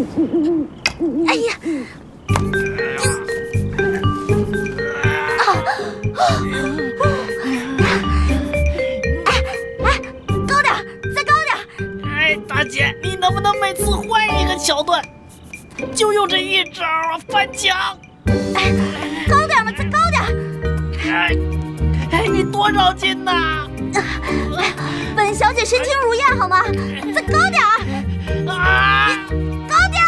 哎呀！高点，再高点！哎，大姐，你能不能每次换一个桥段，就用这一招啊？翻墙！哎，高点嘛，再高点！哎，你多少斤呐？本小姐身轻如燕，好吗？再高点儿！啊！高点儿！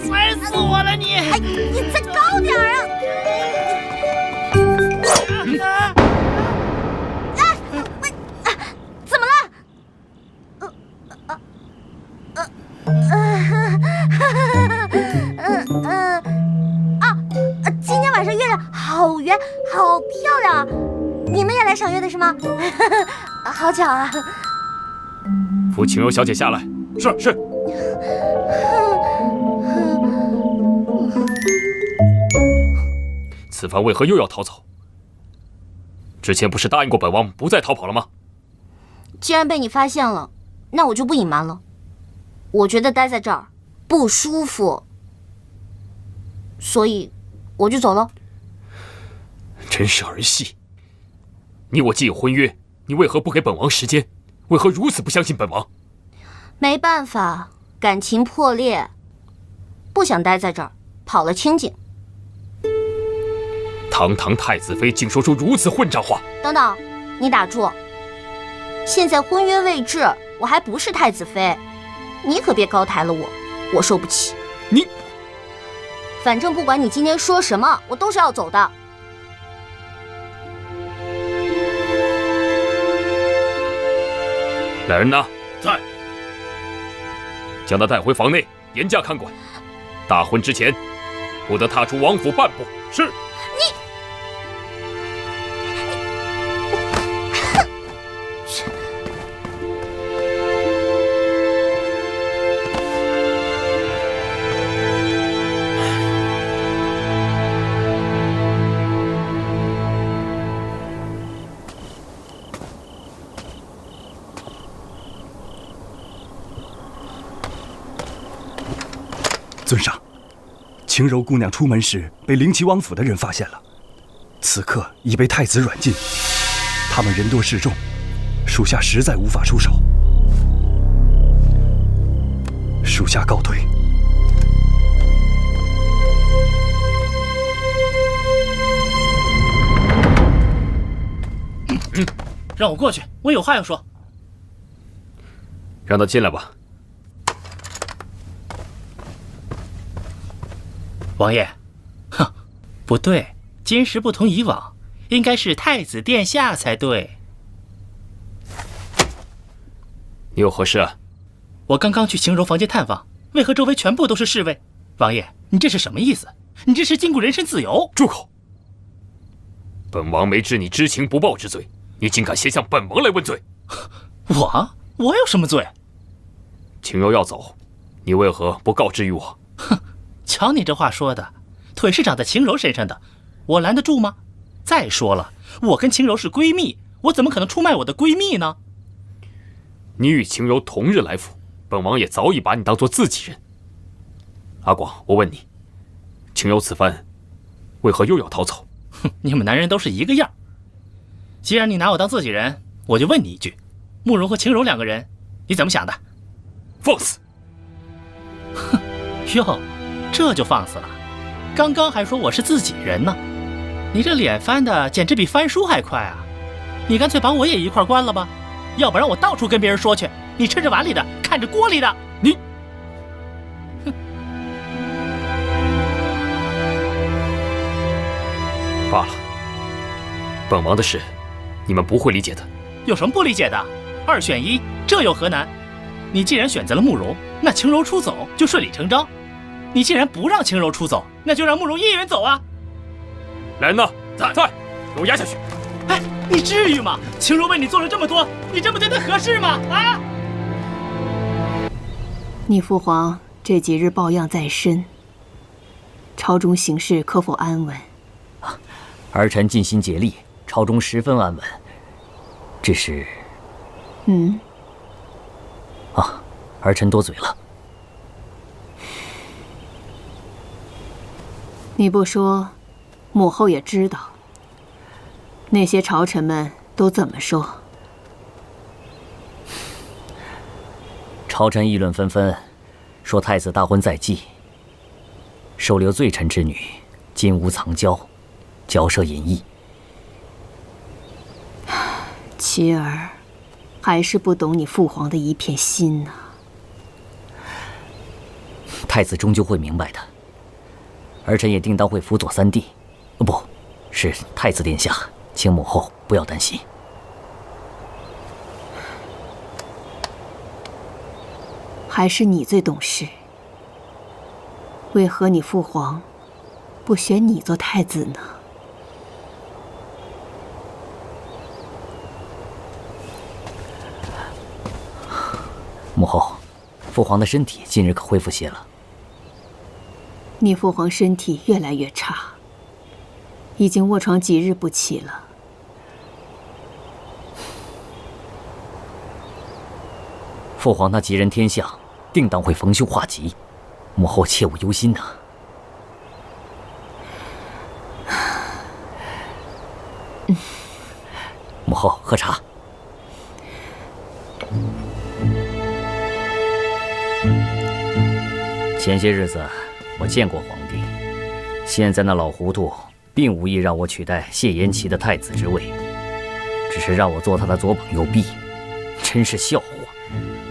踩死我了你！哎，你再高点儿啊！怎么了？今天晚上月亮好圆，好漂亮啊！你们也来赏月的是吗？好巧啊！扶晴柔小姐下来。是。此番为何又要逃走？之前不是答应过本王不再逃跑了吗？既然被你发现了，那我就不隐瞒了。我觉得待在这儿不舒服，所以我就走了。真是儿戏！你我既有婚约，你为何不给本王时间？为何如此不相信本王？没办法，感情破裂，不想待在这儿，跑了清静。堂堂太子妃竟说出如此混账话！等等，你打住！现在婚约未至，我还不是太子妃，你可别高抬了我，我受不起。你，反正不管你今天说什么，我都是要走的。来人呐！在。将他带回房内，严加看管。大婚之前，不得踏出王府半步。是。尊上，晴柔姑娘出门时被灵齐王府的人发现了，此刻已被太子软禁。他们人多势众，属下实在无法出手，属下告退。让我过去，我有话要说。让他进来吧。王爷，哼，不对，今时不同以往，应该是太子殿下才对。你有何事啊？我刚刚去晴柔房间探望，为何周围全部都是侍卫？王爷，你这是什么意思？你这是禁锢人身自由！住口！本王没治你知情不报之罪，你竟敢先向本王来问罪！我有什么罪？晴柔要走，你为何不告知于我？哼！瞧你这话说的，腿是长在晴柔身上的，我拦得住吗？再说了，我跟晴柔是闺蜜，我怎么可能出卖我的闺蜜呢？你与晴柔同日来府，本王也早已把你当作自己人。阿广，我问你，晴柔此番为何又要逃走？哼，你们男人都是一个样。既然你拿我当自己人，我就问你一句：慕容和晴柔两个人，你怎么想的？放肆！哼，哟。这就放肆了，刚刚还说我是自己人呢，你这脸翻的简直比翻书还快啊！你干脆把我也一块关了吧，要不然我到处跟别人说去，你吃着碗里的，看着锅里的。你，哼！罢了，本王的事，你们不会理解的。有什么不理解的？二选一，这又何难？你既然选择了慕容，那晴柔出走就顺理成章。你既然不让晴柔出走，那就让慕容一人走啊！来人呐，在，给我押下去！哎，你至于吗？晴柔为你做了这么多，你这么对她合适吗？啊！你父皇这几日抱恙在身，朝中形势可否安稳？儿臣尽心竭力，朝中十分安稳。只是，儿臣多嘴了。你不说，母后也知道。那些朝臣们都怎么说？朝臣议论纷纷，说太子大婚在即，收留罪臣之女，金屋藏娇，骄奢淫逸。琪儿，还是不懂你父皇的一片心呐。太子终究会明白的，儿臣也定当会辅佐三弟，不，是太子殿下，请母后不要担心。还是你最懂事，为何你父皇不选你做太子呢？母后，父皇的身体近日可恢复些了。你父皇身体越来越差，已经卧床几日不起了。父皇那吉人天相，定当会逢凶化吉，母后切勿忧心呐。母后喝茶。前些日子我见过皇帝，现在那老糊涂并无意让我取代谢延齐的太子之位，只是让我做他的左膀右臂，真是笑话。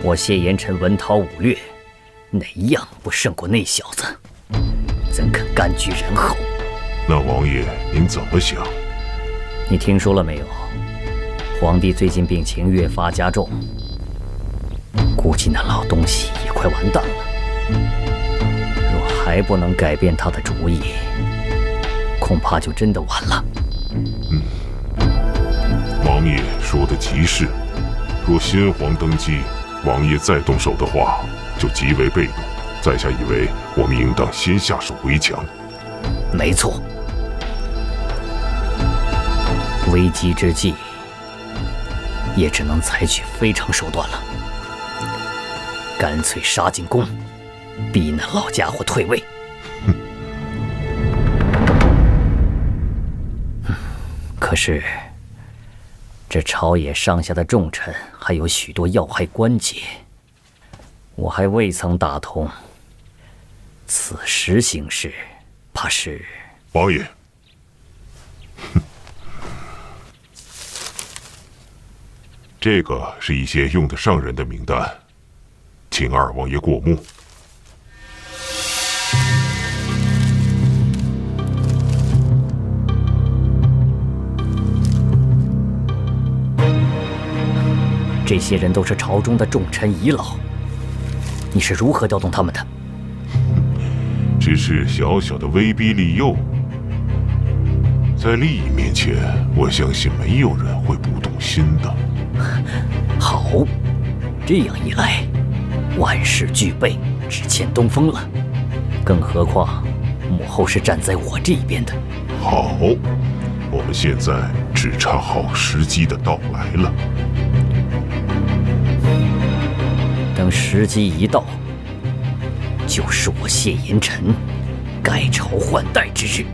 我谢延臣文韬武略，哪一样不胜过那小子？怎肯甘居人后？那王爷您怎么想？你听说了没有？皇帝最近病情越发加重，估计那老东西也快完蛋了。若还不能改变他的主意，恐怕就真的完了。王爷说的极是。若先皇登基，王爷再动手的话，就极为被动。在下以为，我们应当先下手为强。没错，危机之际，也只能采取非常手段了，干脆杀进宫，逼那老家伙退位。可是，这朝野上下的重臣还有许多要害关节，我还未曾打通。此时行事，怕是……王爷，这个是一些用得上人的名单，请二王爷过目。这些人都是朝中的重臣遗老，你是如何调动他们的？只是小小的威逼利诱，在利益面前，我相信没有人会不动心的。好，这样一来，万事俱备，只欠东风了。更何况，母后是站在我这一边的。好，我们现在只差好时机的到来了。等时机一到，就是我谢延臣改朝换代之日。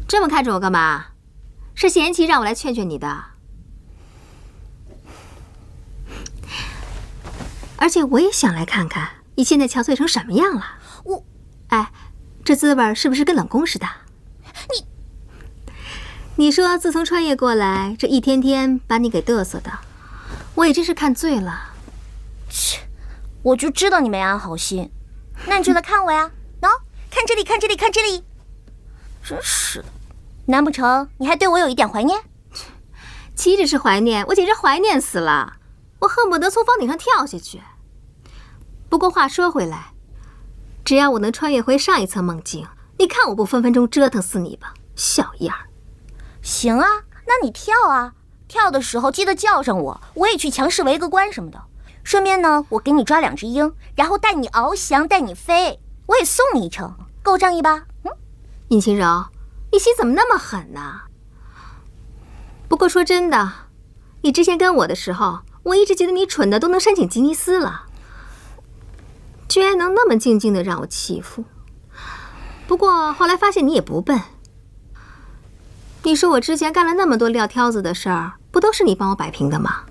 这么看着我干嘛？是贤妻让我来劝劝你的。而且我也想来看看你现在憔悴成什么样了。哎，这滋味是不是跟冷宫似的？你说自从穿越过来，这一天天把你给嘚瑟的，我也真是看醉了。切，我就知道你没安好心，那你就来看我呀！喏，看这里，看这里，看这里。真是的，难不成你还对我有一点怀念？岂止是怀念，我简直怀念死了。我恨不得从房顶上跳下去。不过话说回来，只要我能穿越回上一层梦境，你看我不分分钟折腾死你吧，小样儿！行啊，那你跳啊！跳的时候记得叫上我，我也去强势围个观什么的。顺便呢，我给你抓2只鹰，然后带你翱翔，带你飞，我也送你一程，够仗义吧？尹晴柔，你心怎么那么狠呢？不过说真的，你之前跟我的时候，我一直觉得你蠢的都能申请吉尼斯了，居然能那么静静的让我欺负。不过后来发现你也不笨。你说我之前干了那么多撂挑子的事儿，不都是你帮我摆平的吗？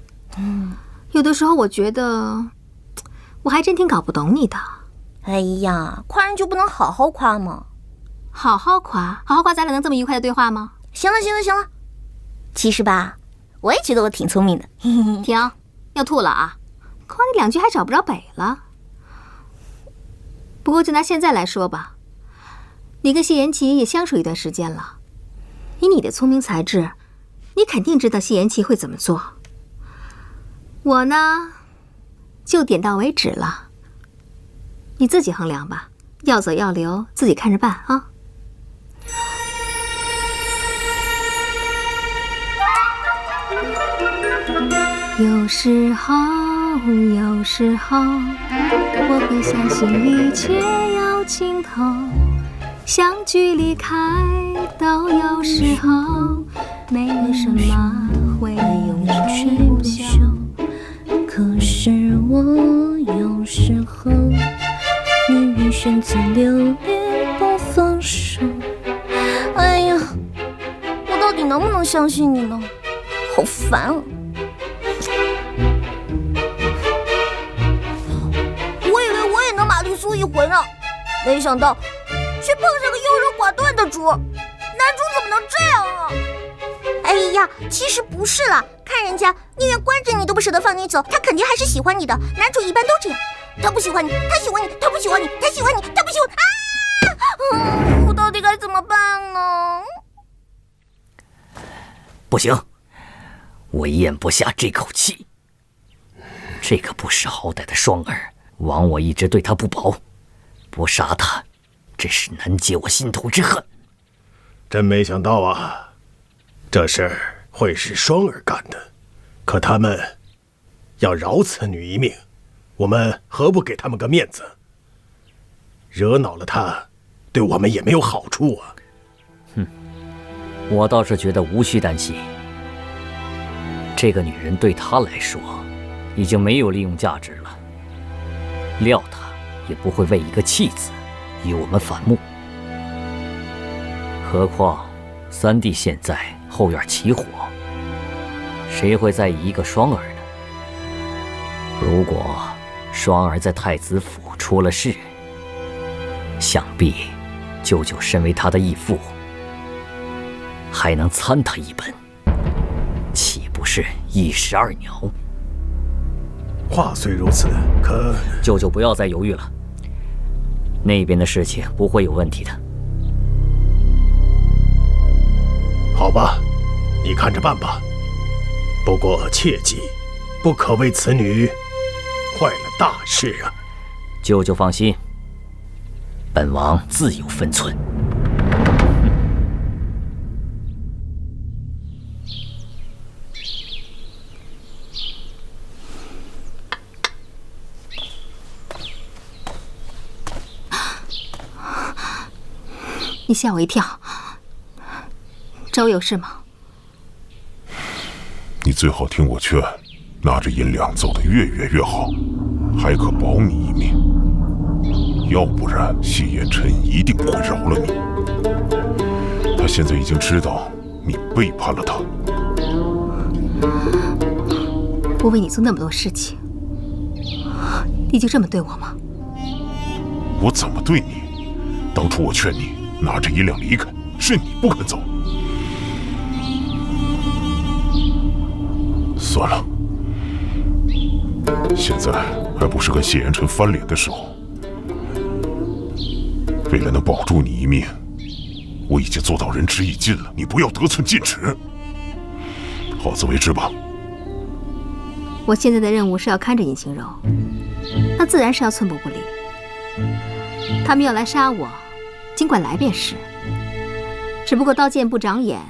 有的时候我觉得，我还真挺搞不懂你的。哎呀，夸人就不能好好夸吗？好好夸，好好夸，咱俩能这么愉快的对话吗？行了，行了，行了。其实吧，我也觉得我挺聪明的。停，要吐了啊！夸你2句还找不着北了。不过就拿现在来说吧，你跟谢延琪也相处一段时间了，以你的聪明才智，你肯定知道谢延琪会怎么做。我呢，就点到为止了。你自己衡量吧，要走要留，自己看着办啊。有时候，我会相信一切有尽头，相聚离开都有时候，没有什么会永垂不朽。可是我有时候宁愿选择留恋不放手。哎呀，我到底能不能相信你呢？好烦啊！我以为我也能玛丽苏一回呢，没想到却碰上个优柔寡断的主。男主怎么能这样啊？哎呀，其实不是啦，看人家宁愿关着你都不舍得放你走，他肯定还是喜欢你的。男主一般都这样，他不喜欢你，他喜欢你，他不喜欢你，他喜欢你，他不喜欢啊！我到底该怎么办呢？不行，我咽不下这口气。这个不识好歹的双儿，枉我一直对他不薄，不杀他，真是难解我心头之恨。真没想到啊，这事儿会是双儿干的。可他们要饶此女一命，我们何不给他们个面子？惹恼了他，对我们也没有好处啊。我倒是觉得无需担心，这个女人对他来说已经没有利用价值了，料他也不会为一个弃子与我们反目。何况三弟现在后院起火，谁会在意一个双儿呢？如果双儿在太子府出了事，想必舅舅身为他的义父，还能参他一本，岂不是一石二鸟？话虽如此，可舅舅不要再犹豫了，那边的事情不会有问题的。好吧，你看着办吧。不过切记，不可为此女坏了大事啊！舅舅放心，本王自有分寸。你吓我一跳，周有事吗？你最好听我劝，拿着银两走得越远越好，还可保你一命。要不然谢延琛一定不会饶了你。他现在已经知道你背叛了他。我为你做那么多事情，你就这么对我吗？我怎么对你？当初我劝你拿着银两离开，是你不肯走。算了，现在还不是跟谢延琛翻脸的时候。为了能保住你一命，我已经做到仁至义尽了，你不要得寸进尺。好自为之吧。我现在的任务是要看着尹晴柔，那自然是要寸步不离。他们要来杀我，尽管来便是。只不过刀剑不长眼，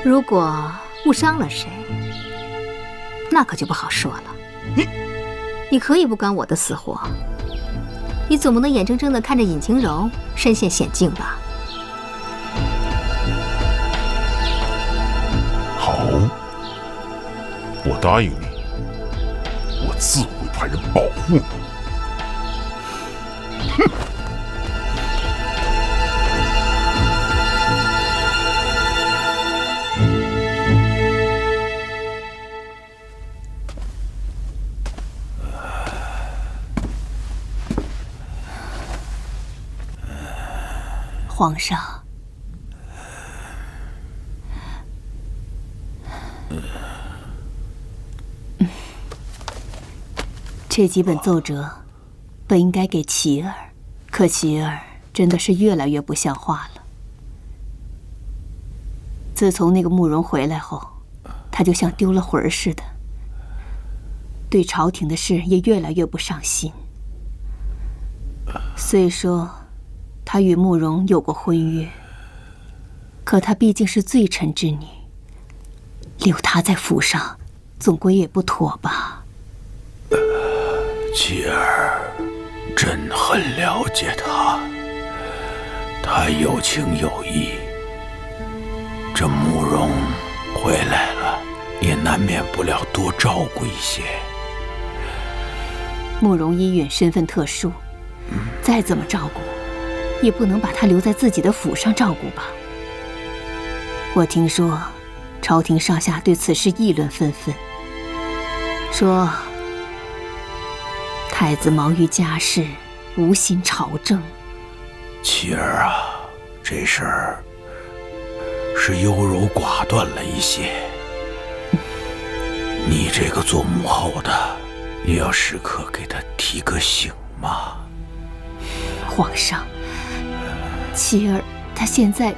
如果误伤了谁，那可就不好说了。你可以不管我的死活，你总不能眼睁睁地看着尹晴柔身陷险境吧？好，我答应你，我自会派人保护你。哼！皇上，这几本奏折本应该给琪儿，可琪儿真的是越来越不像话了。自从那个慕容回来后，他就像丢了魂儿似的，对朝廷的事也越来越不上心。虽说她与慕容有过婚约，可她毕竟是罪臣之女，留她在府上，总归也不妥吧？妻儿，朕很了解她，她有情有义。这慕容回来了，也难免不了多照顾一些。慕容依允身份特殊，再怎么照顾，也不能把她留在自己的府上照顾吧。我听说，朝廷上下对此事议论纷纷，说太子忙于家事，无心朝政。妻儿啊，这事儿是优柔寡断了一些。你这个做母后的，也要时刻给她提个醒嘛。皇上，妻儿她现在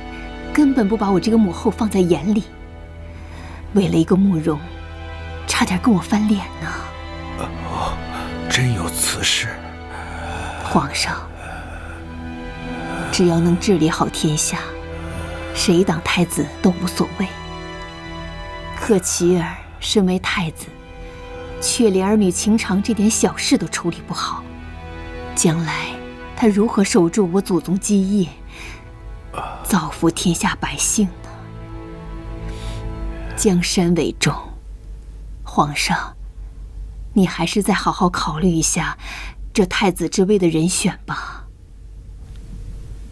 根本不把我这个母后放在眼里，为了一个慕容，差点跟我翻脸呢。真有此事？皇上，只要能治理好天下，谁当太子都无所谓。可琪儿身为太子，却连儿女情长这点小事都处理不好，将来他如何守住我祖宗基业，造福天下百姓呢？江山为重，皇上，你还是再好好考虑一下这太子之位的人选吧。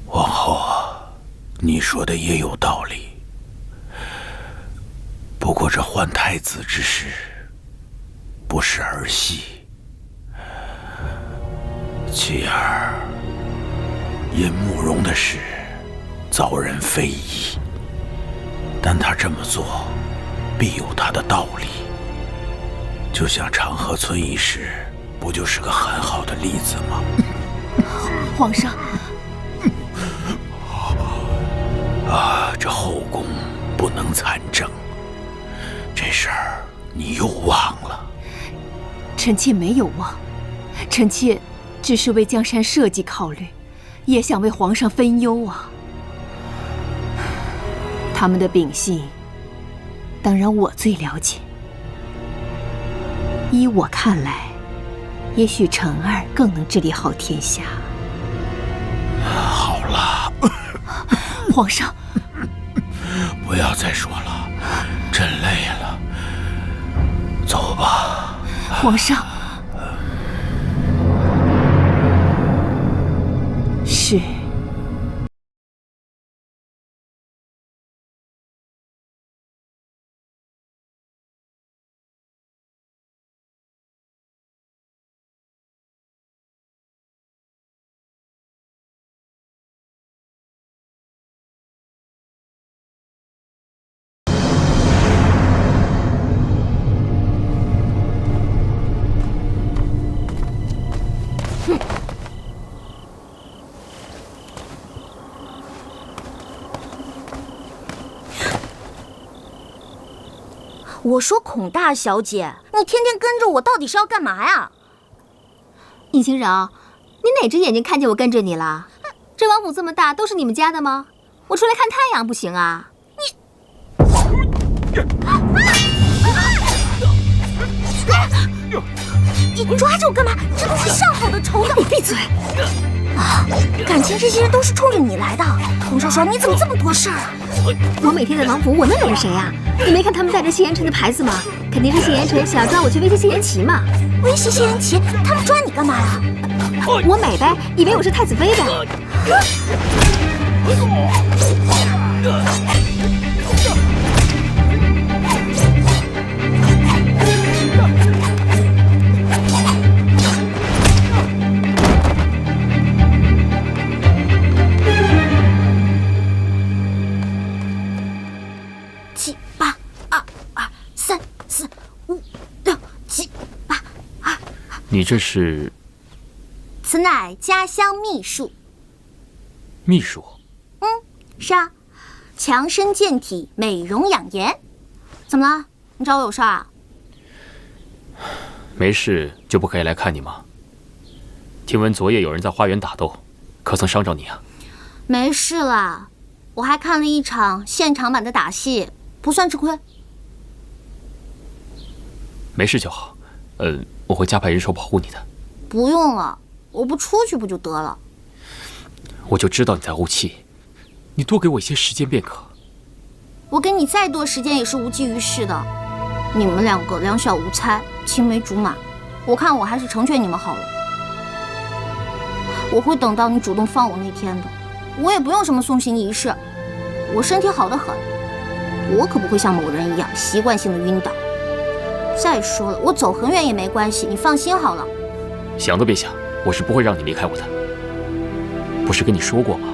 王后，你说的也有道理。不过这换太子之事，不是儿戏。妻儿，因慕容的事，遭人非议，但他这么做，必有他的道理。就像长河村一事，不就是个很好的例子吗？皇上，这后宫不能参政，这事儿你又忘了。臣妾没有忘，臣妾只是为江山社稷考虑，也想为皇上分忧啊。他们的秉性，当然我最了解。依我看来，也许成儿更能治理好天下。好了，皇上，不要再说了，朕累了，走吧。皇上，是。我说孔大小姐，你天天跟着我，到底是要干嘛呀？尹晴柔，你哪只眼睛看见我跟着你了？这王府这么大，都是你们家的吗？我出来看太阳不行啊？你抓着我干嘛？这都是上好的仇的。你闭嘴！啊，感情这些人都是冲着你来的。洪少爽，你怎么这么多事儿啊？我每天在王府，我能惹着谁啊？你没看他们带着谢言辰的牌子吗？肯定是谢言辰想要抓我去威胁谢言齐嘛。威胁谢言齐？他们抓你干嘛呀？我美呗，以为我是太子妃的。7、8、2、3、4、5、6、7、8、2。你这是？此乃家乡秘术。秘术？是啊，强身健体，美容养颜。怎么了？你找我有事儿啊？没事就不可以来看你吗？听闻昨夜有人在花园打斗，可曾伤着你啊？没事啦，我还看了一场现场版的打戏，不算吃亏。没事就好。我会加派人手保护你的。不用了，我不出去不就得了？我就知道你在怄气，你多给我一些时间便可。我给你再多时间也是无济于事的。你们两个两小无猜，青梅竹马，我看我还是成全你们好了。我会等到你主动放我那天的，我也不用什么送行仪式，我身体好得很，我可不会像某人一样习惯性的晕倒。再说了，我走很远也没关系，你放心好了。想都别想，我是不会让你离开我的。不是跟你说过吗？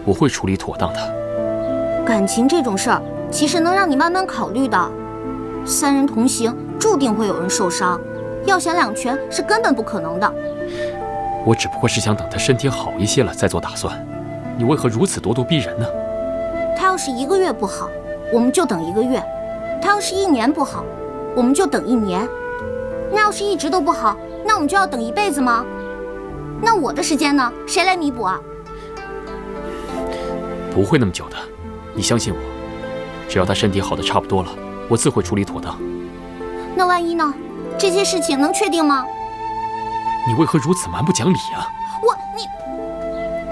我会处理妥当的。感情这种事儿，其实能让你慢慢考虑的。3人同行，注定会有人受伤，要想两全是根本不可能的。我只不过是想等他身体好一些了再做打算。你为何如此咄咄逼人呢？他要是1个月不好，我们就等1个月；他要是1年不好，我们就等1年。那要是一直都不好，那我们就要等1辈子吗？那我的时间呢？谁来弥补啊？不会那么久的，你相信我。只要他身体好的差不多了，我自会处理妥当。那万一呢？这些事情能确定吗？你为何如此蛮不讲理啊？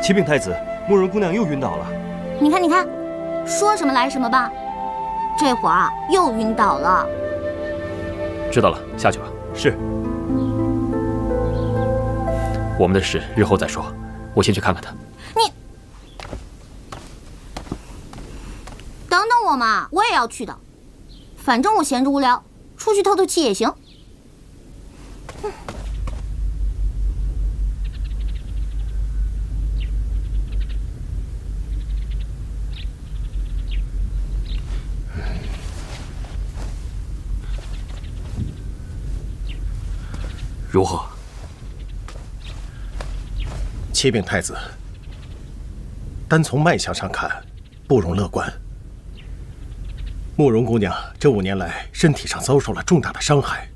启禀太子，慕容姑娘又晕倒了。你看，说什么来什么吧。这会儿啊，又晕倒了。知道了，下去吧。是。我们的事日后再说，我先去看看他。你等等我嘛，我也要去的。反正我闲着无聊，出去透透气也行。如何？启禀太子，单从脉象上看，不容乐观。慕容姑娘这5年来身体上遭受了重大的伤害，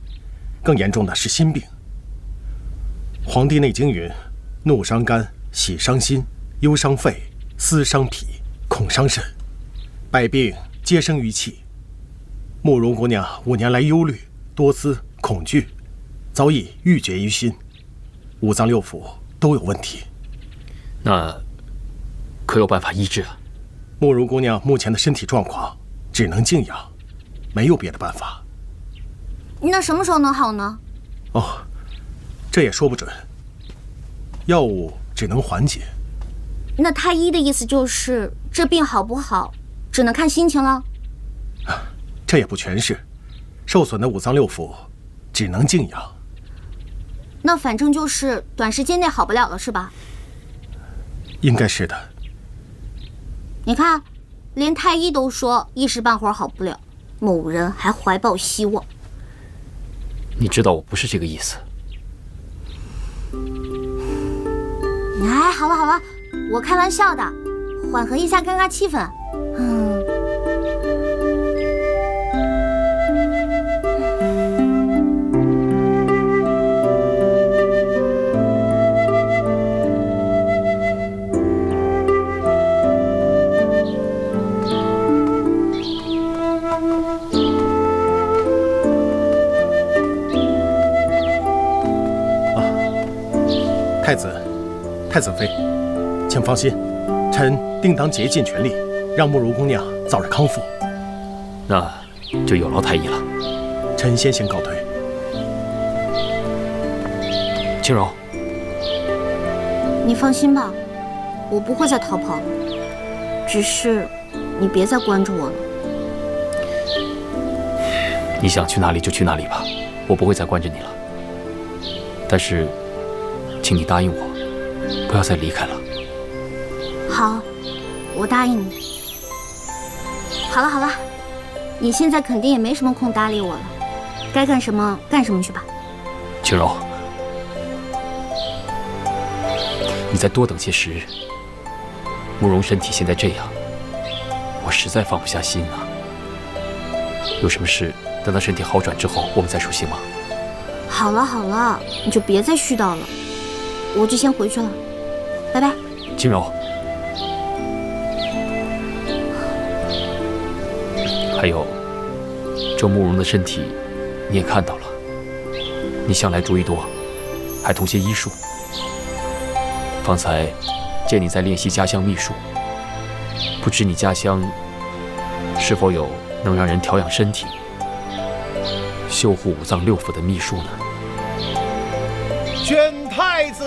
更严重的是心病。《黄帝内经》云：怒伤肝，喜伤心，忧伤肺，思伤脾，恐伤肾，百病皆生于气。慕容姑娘5年来忧虑、多思、恐惧，早已郁结于心，五脏六腑都有问题。那可有办法医治啊？慕容姑娘目前的身体状况只能静养，没有别的办法。那什么时候能好呢？哦，这也说不准。药物只能缓解。那太医的意思就是这病好不好，只能看心情了？这也不全是，受损的五脏六腑只能静养。那反正就是短时间内好不了了，是吧？应该是的。你看，连太医都说一时半会儿好不了，某人还怀抱希望。你知道我不是这个意思。哎，好了，我开玩笑的，缓和一下尴尬气氛。太子妃，请放心，臣定当竭尽全力，让慕容姑娘早日康复。那就有劳太医了。臣先行告退。青柔，你放心吧，我不会再逃跑了。只是你别再关着我了。你想去哪里就去哪里吧，我不会再关着你了。但是，请你答应我，不要再离开了。好，我答应你。好了，你现在肯定也没什么空搭理我了，该干什么干什么去吧。青柔，你再多等些时日。慕容身体现在这样，我实在放不下心啊。有什么事，等他身体好转之后，我们再说，行吗？好了，你就别再絮叨了，我就先回去了，拜拜。青柔，还有，这慕容的身体，你也看到了。你向来主意多，还通些医术。方才见你在练习家乡秘术，不知你家乡是否有能让人调养身体、修护五脏六腑的秘术呢？宣太子。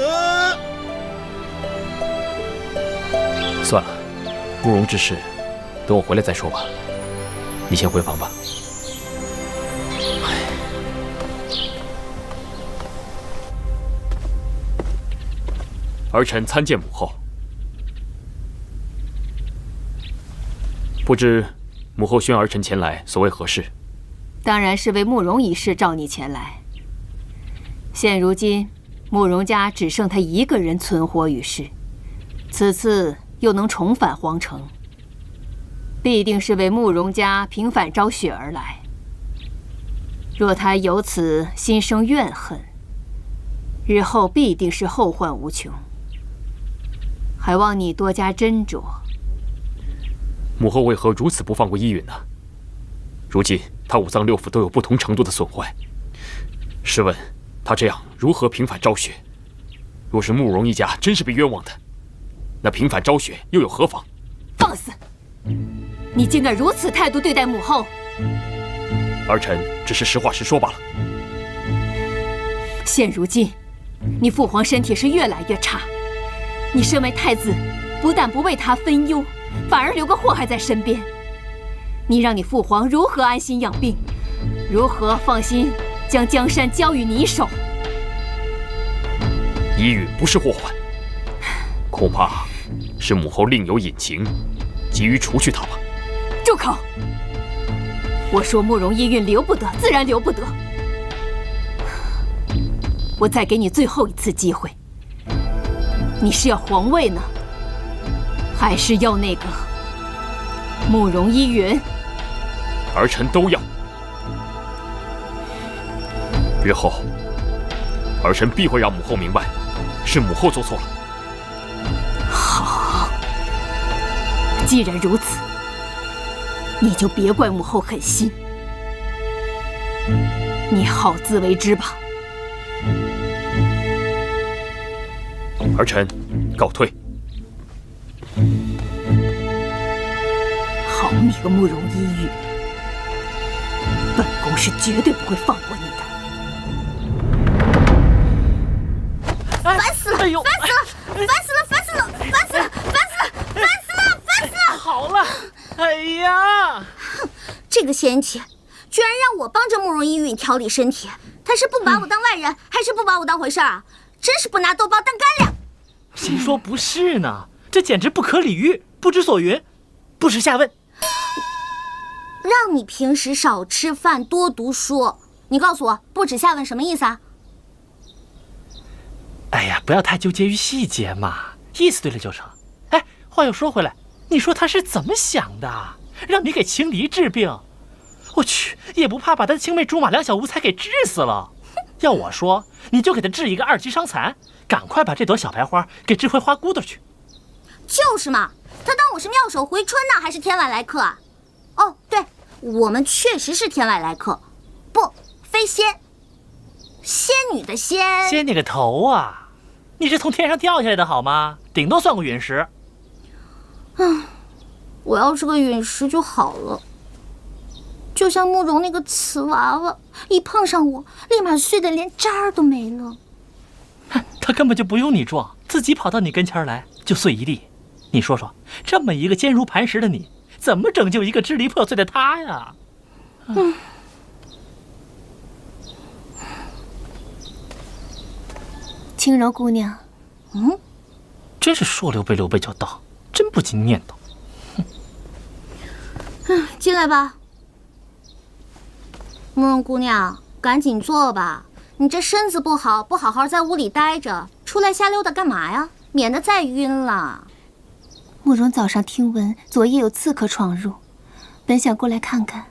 算了，慕容之事，等我回来再说吧。你先回房吧。儿臣参见母后。不知母后宣儿臣前来，所为何事？当然是为慕容一事召你前来。现如今，慕容家只剩他一个人存活于世，此次又能重返皇城，必定是为慕容家平反昭雪而来。若他由此心生怨恨，日后必定是后患无穷。还望你多加斟酌。母后为何如此不放过依允呢？如今他五脏六腑都有不同程度的损坏，试问他这样如何平反昭雪？若是慕容一家真是被冤枉的，那平反昭雪又有何妨？放肆！你竟敢如此态度对待母后！儿臣只是实话实说罢了。现如今，你父皇身体是越来越差。你身为太子，不但不为他分忧，反而留个祸害在身边。你让你父皇如何安心养病？如何放心将江山交于你手？依允不是祸患，恐怕是母后另有隐情，急于除去他吧。住口！我说慕容依允留不得，自然留不得。我再给你最后一次机会。你是要皇位呢，还是要那个慕容依允？儿臣都要。日后，儿臣必会让母后明白，是母后做错了。好，既然如此，你就别怪母后狠心，你好自为之吧。儿臣告退。好你个慕容依允，本宫是绝对不会放过你的。烦死了！哎呦，烦死了！烦死了！烦死了！烦死了！烦死了！烦死了！烦死了！好了，哎呀，这个贤妻居然让我帮着慕容依允调理身体，他是不把我当外人，还是不把我当回事儿啊？真是不拿豆包当干粮！谁说不是呢？这简直不可理喻，不知所云，不识下问。让你平时少吃饭，多读书。你告诉我，不耻下问什么意思啊？哎呀，不要太纠结于细节嘛，意思对了就成。哎，话又说回来，你说他是怎么想的？让你给青离治病，我去，也不怕把他的青梅竹马两小无猜给治死了。要我说，你就给他治一个2级伤残，赶快把这朵小白花给治回花骨朵去。就是嘛，他当我是妙手回春呢，还是天外来客啊？哦，对，我们确实是天外来客，不，非仙，仙女的仙。仙你个头啊！你是从天上掉下来的好吗？顶多算个陨石。我要是个陨石就好了，就像慕容那个瓷娃娃，一碰上我，立马碎得连渣儿都没了。他根本就不用你撞，自己跑到你跟前来就碎一地。你说说，这么一个坚如磐石的你，怎么拯救一个支离破碎的他呀？轻柔姑娘，真是说溜背就到，真不禁念叨。进来吧，慕容姑娘，赶紧坐吧。你这身子不好，不好好在屋里待着，出来瞎溜达干嘛呀？免得再晕了。慕容早上听闻昨夜有刺客闯入，本想过来看看，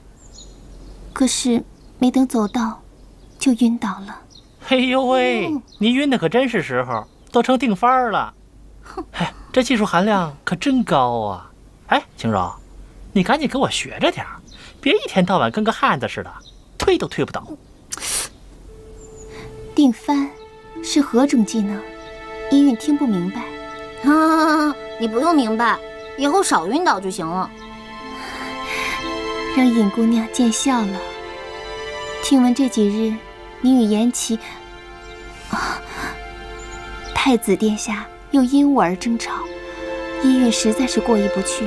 可是没等走到，就晕倒了。哎呦喂，你晕的可真是时候，都成定番了。哎，这技术含量可真高啊！哎，青柔，你赶紧给我学着点儿，别一天到晚跟个汉子似的，推都推不倒。定番是何种技能？依韵听不明白。你不用明白，以后少晕倒就行了。让尹姑娘见笑了。听闻这几日你与延琪，太子殿下又因我而争吵，依韵实在是过意不去。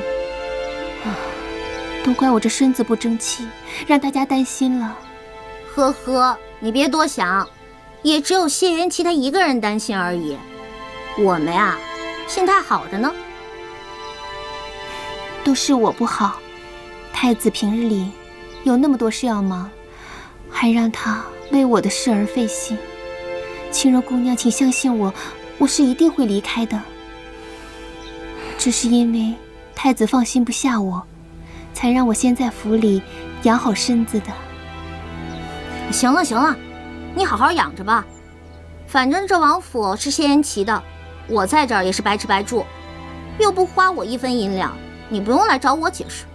都怪我这身子不争气，让大家担心了。呵呵，你别多想，也只有谢元琪他一个人担心而已。我们呀，心态好着呢。都是我不好，太子平日里有那么多事要忙，还让他为我的事而费心。青柔姑娘，请相信我，我是一定会离开的。只是因为太子放心不下我，才让我先在府里养好身子的。行了行了，你好好养着吧。反正这王府是谢元琪的，我在这儿也是白吃白住，又不花我一分银两，你不用来找我解释。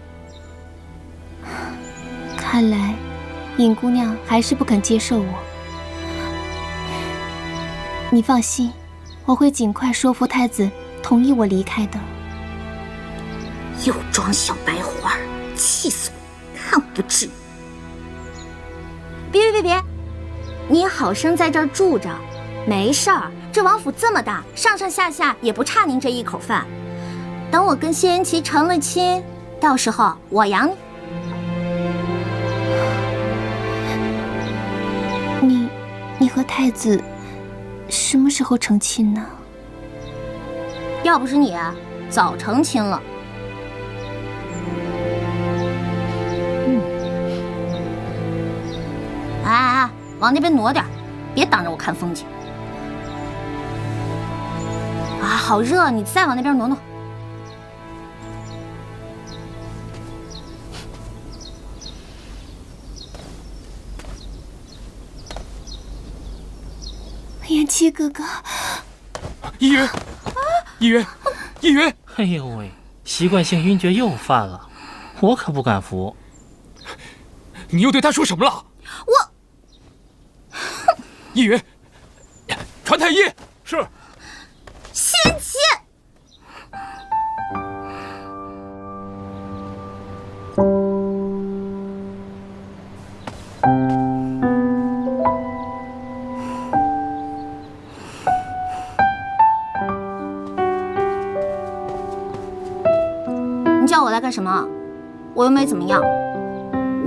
看来尹姑娘还是不肯接受我。你放心，我会尽快说服太子同意我离开的。又装小白花，气死我，看我不治。别，你好生在这儿住着，没事儿。这王府这么大，上上下下也不差您这一口饭。等我跟谢元琪成了亲，到时候我养你。你和太子什么时候成亲呢？要不是你，早成亲了。哎，往那边挪点，别挡着我看风景。好热，你再往那边挪挪。延琪哥哥，依云，依云！哎呦喂，习惯性晕厥又犯了，我可不敢服。你又对他说什么了？依云，传太医。是。谢元琪，你叫我来干什么？我又没怎么样，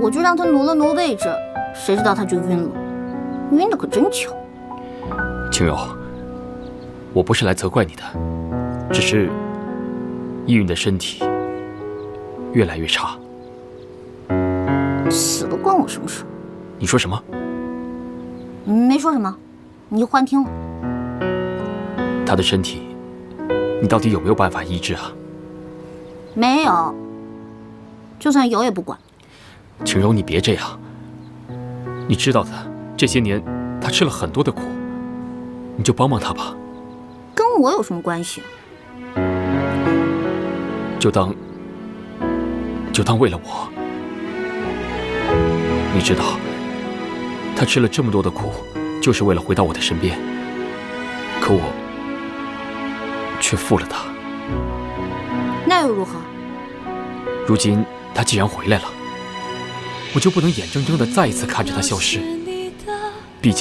我就让他挪了挪位置，谁知道他就晕了，晕的可真巧。青柔，我不是来责怪你的，只是依云的身体越来越差。死了关我什么事？你说什么？没说什么，你就幻听了。他的身体，你到底有没有办法医治啊？没有，就算有也不管。青柔，你别这样。你知道的，这些年他吃了很多的苦，你就帮帮他吧。跟我有什么关系？就当为了我。你知道，他吃了这么多的苦，就是为了回到我的身边。可却负了他。那又如何？如今他既然回来了，我就不能眼睁睁地再一次看着他消失。毕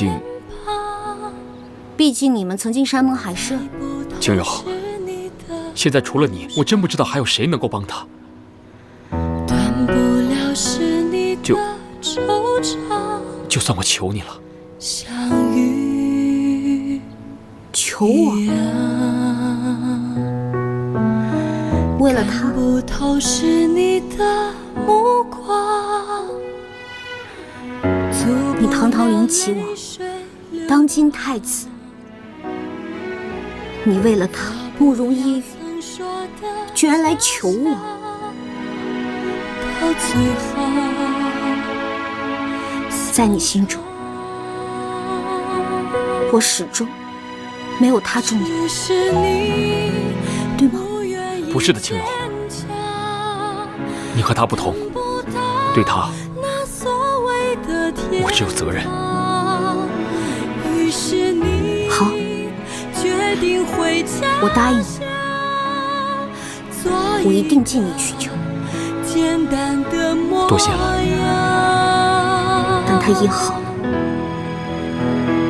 竟你们曾经山盟海誓。青柔，现在除了你，我真不知道还有谁能够帮他。就算我求你了，求我？为了他？你堂堂灵齐王，当今太子，你为了他慕容依雨，居然来求我？在你心中，我始终没有他重要，对吗？不是的，青柔，你和他不同，对他，我只有责任。好，我答应你，我一定尽力去求。多谢了。等他医好了，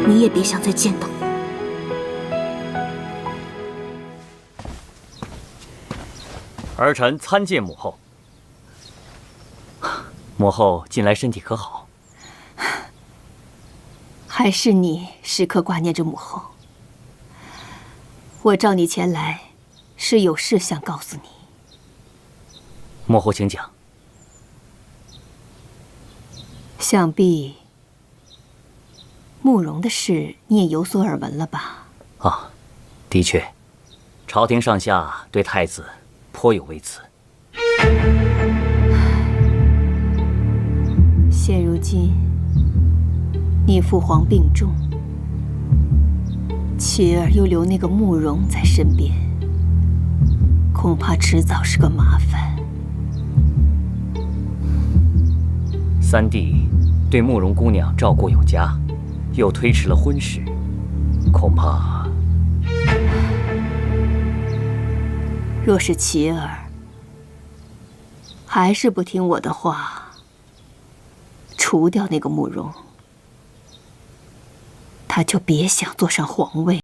你也别想再见到我。儿臣参见母后。母后近来身体可好？还是你时刻挂念着母后。我召你前来，是有事想告诉你。母后请讲。想必慕容的事你也有所耳闻了吧？啊，的确，朝廷上下对太子颇有微词。现如今你父皇病重，妻儿又留那个慕容在身边，恐怕迟早是个麻烦。三弟对慕容姑娘照顾有加，又推迟了婚事，恐怕……若是琪儿还是不听我的话，除掉那个慕容，他就别想坐上皇位。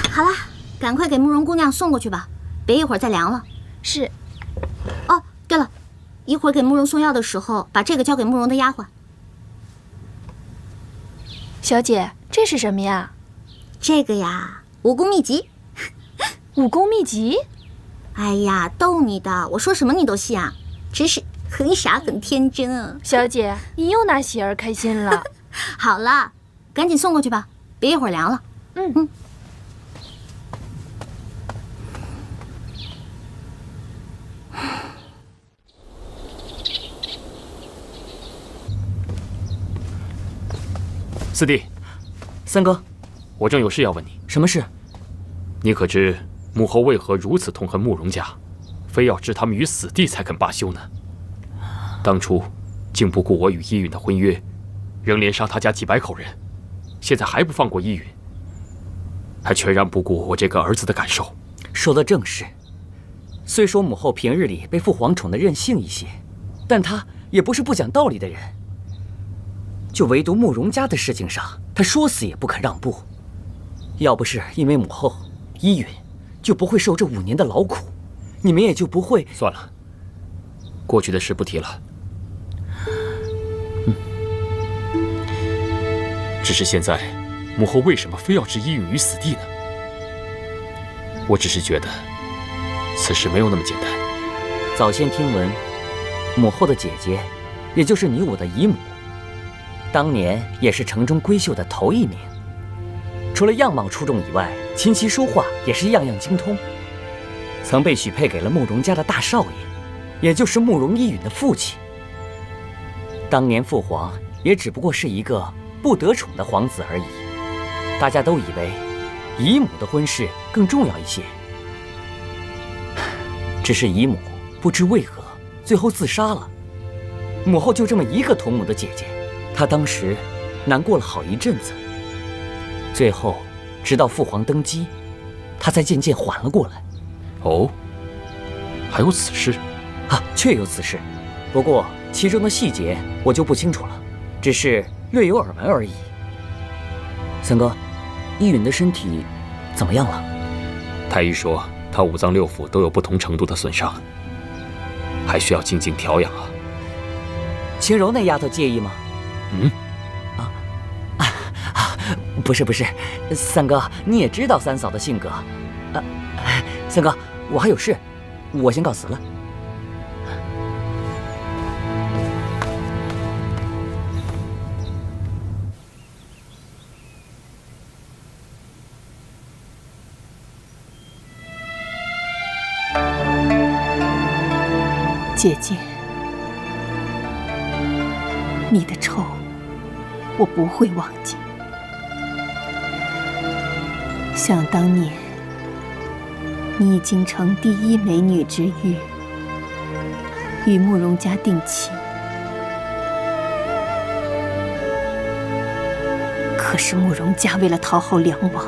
好了，赶快给慕容姑娘送过去吧，别一会儿再凉了。是。哦，对了，一会儿给慕容送药的时候，把这个交给慕容的丫鬟。小姐，这是什么呀？这个呀，武功秘籍。武功秘籍？哎呀，逗你的，我说什么你都信啊，真是很傻很天真啊。小姐，你又拿喜儿开心了。好了，赶紧送过去吧，别一会儿凉了。嗯。四弟，三哥，我正有事要问你。什么事？你可知母后为何如此痛恨慕容家，非要置他们于死地才肯罢休呢？当初竟不顾我与依允的婚约，仍连杀他家几百口人，现在还不放过依允，还全然不顾我这个儿子的感受。说的正是。虽说母后平日里被父皇宠得任性一些，但她也不是不讲道理的人。就唯独慕容家的事情上，她说死也不肯让步。要不是因为母后，依允就不会受这5年的劳苦，你们也就不会……算了，过去的事不提了。只是现在，母后为什么非要置依允于死地呢？我只是觉得，此事没有那么简单。早先听闻，母后的姐姐，也就是你我的姨母，当年也是城中闺秀的头1名，除了样貌出众以外，琴棋书画也是样样精通，曾被许配给了慕容家的大少爷，也就是慕容依允的父亲。当年父皇也只不过是一个不得宠的皇子而已，大家都以为姨母的婚事更重要一些。只是姨母不知为何最后自杀了，母后就这么一个同母的姐姐，她当时难过了好一阵子。最后直到父皇登基，她才渐渐缓了过来。哦，还有此事？啊，确有此事，不过其中的细节我就不清楚了，只是略有耳闻而已。三哥，依允的身体怎么样了？太医说他五脏六腑都有不同程度的损伤，还需要静静调养啊。秦柔那丫头介意吗？不是，三哥，你也知道三嫂的性格。三哥，我还有事，我先告辞了。姐姐，你的仇我不会忘记。想当年，你以京城第一美女之誉与慕容家定亲，可是慕容家为了讨好梁王，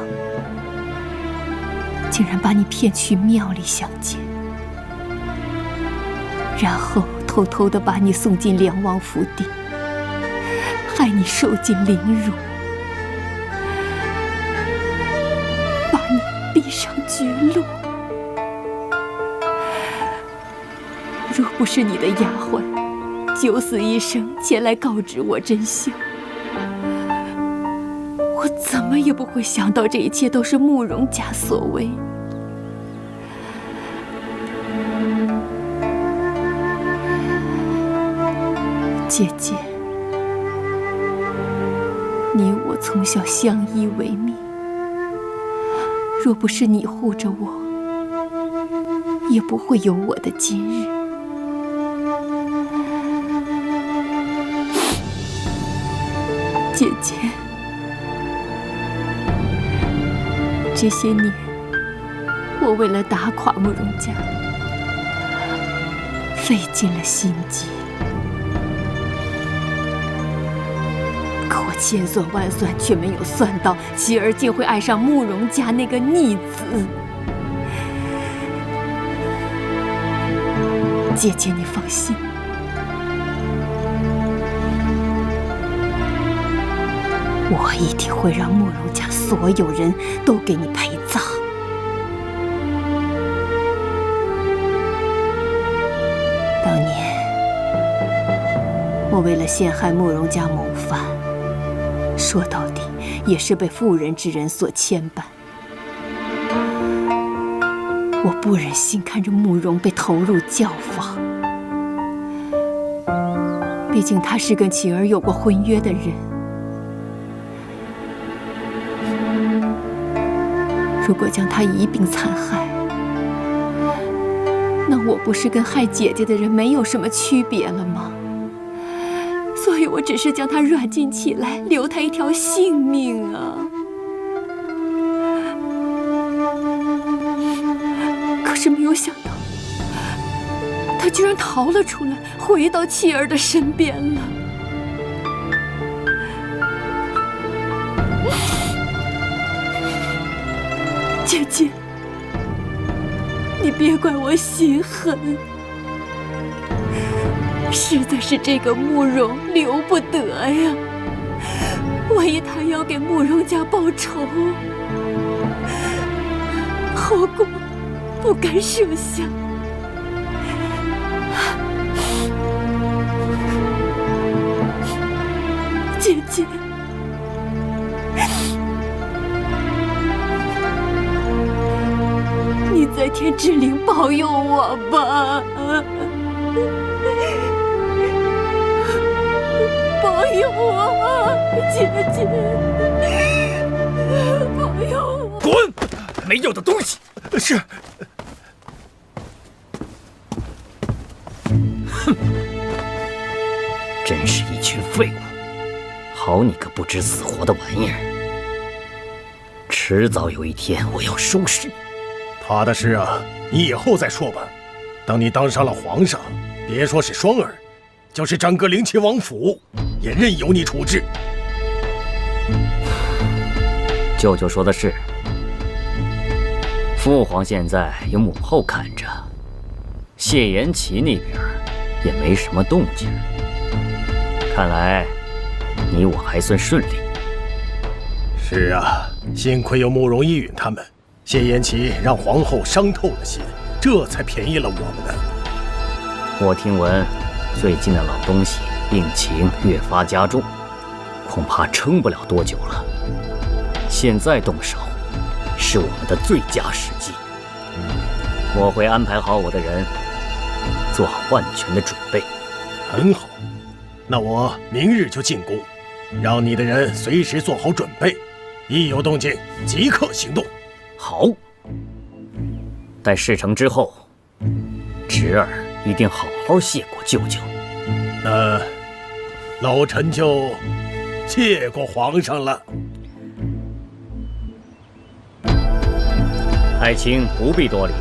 竟然把你骗去庙里相见，然后偷偷地把你送进梁王府邸，害你受尽凌辱，把你逼上绝路。若不是你的丫鬟九死一生前来告知我真相，我怎么也不会想到这一切都是慕容家所为。姐姐，你我从小相依为命，若不是你护着我，也不会有我的今日。姐姐，这些年我为了打垮慕容家，费尽了心机，可我千算万算却没有算到妻儿竟会爱上慕容家那个逆子。姐姐，你放心，我一定会让慕容家所有人都给你陪葬。当年我为了陷害慕容家谋反，说到底也是被妇人之仁所牵绊。我不忍心看着慕容被投入教坊，毕竟他是跟琪儿有过婚约的人。如果将他一并残害，那我不是跟害姐姐的人没有什么区别了吗？所以我只是将他软禁起来，留他一条性命啊！可是没有想到，他居然逃了出来，回到妻儿的身边了。姐姐，你别怪我心狠，实在是这个慕容留不得呀。万一他要给慕容家报仇，后果不敢设想。姐姐，你在天之灵保佑我吧，保佑我，姐姐，保佑我！滚！没用的东西！是。哼，真是一群废物！好你个不知死活的玩意儿！迟早有一天我要收拾你。他的事啊，你以后再说吧。等你当上了皇上，别说是双儿，就是整个灵齐王府也任由你处置。舅舅说的是，父皇现在有母后看着，谢延齐那边也没什么动静。看来你我还算顺利。是啊，幸亏有慕容依允他们，谢延齐让皇后伤透了心，这才便宜了我们呢。我听闻最近的老东西病情越发加重，恐怕撑不了多久了。现在动手是我们的最佳时机。我会安排好我的人，做好万全的准备。很好，那我明日就进宫，让你的人随时做好准备，一有动静即刻行动。好，待事成之后，侄儿一定好好谢过舅舅。那老臣就谢过皇上了。爱卿不必多礼。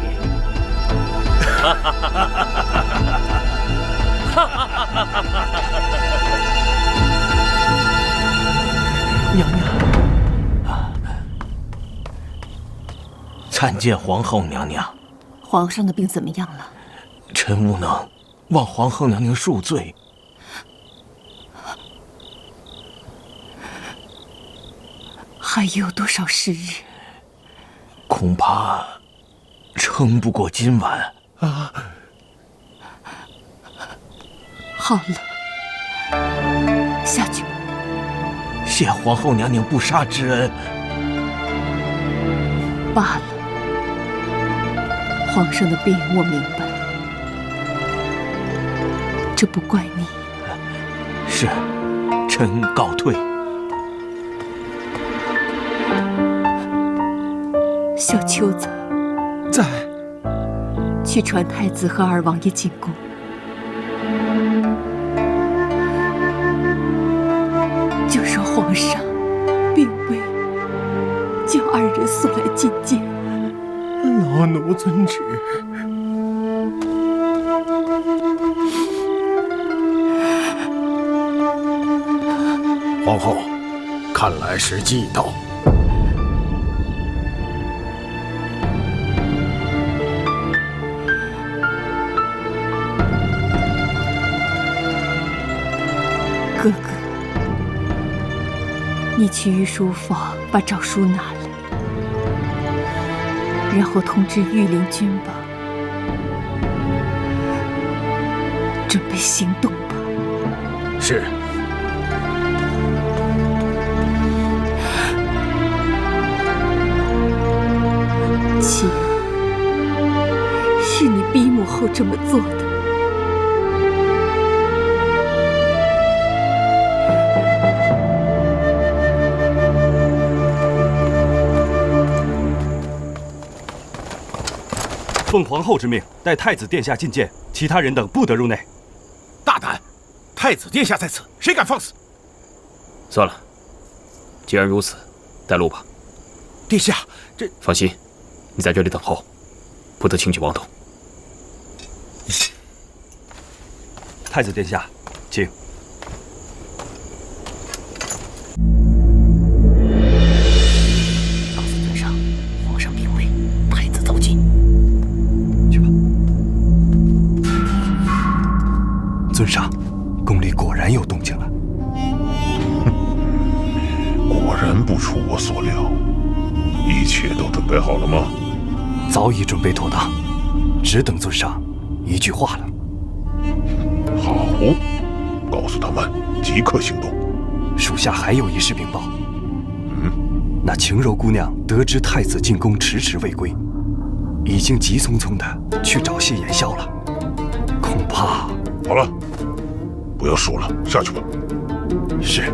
娘娘，参见皇后娘娘。皇上的病怎么样了？臣无能望皇后娘娘恕罪。还有多少时日？恐怕撑不过今晚啊！好了，下去吧。谢皇后娘娘不杀之恩。罢了，皇上的病我明白，这不怪你。是，臣告退。小秋子在，去传太子和二王爷进宫。就说皇上病危，叫二人速来觐见。老奴遵旨。皇后，看来时机已到。哥哥，你去御书房把诏书拿来，然后通知御林军吧，准备行动吧。是。妻儿，是你逼母后这么做的。奉皇后之命，带太子殿下觐见，其他人等不得入内。大胆！太子殿下在此，谁敢放肆？算了，既然如此，带路吧。殿下，这……放心，你在这里等候，不得轻举妄动。太子殿下，请。告诉尊上，皇上病危，太子走近。尊上，宫里果然有动静了。果然不出我所料。一切都准备好了吗？早已准备妥当，只等尊上一句话了。好，告诉他们即刻行动。属下还有一事禀报。那晴柔姑娘得知太子进宫迟迟未归，已经急匆匆地去找谢延霄了。恐怕……好了，不要说了，下去吧。是。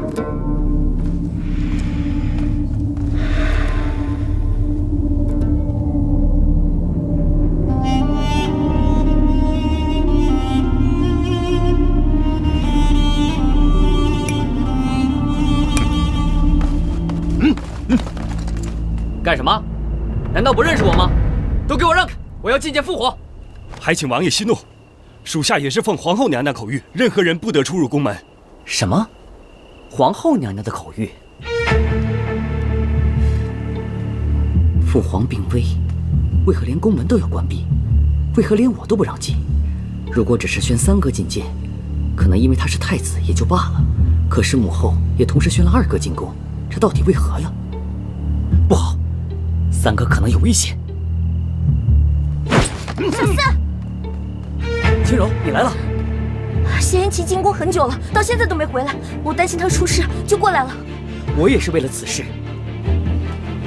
干什么？难道不认识我吗？都给我让开！我要觐见父皇。还请王爷息怒，属下也是奉皇后娘娘口谕，任何人不得出入宫门。什么？皇后娘娘的口谕？父皇病危，为何连宫门都要关闭？为何连我都不让进？如果只是宣三哥觐见，可能因为他是太子也就罢了。可是母后也同时宣了二哥进宫，这到底为何呀？不好，三哥可能有危险。小四，青柔，你来了。谢延琪进宫很久了，到现在都没回来，我担心他出事，就过来了。我也是为了此事。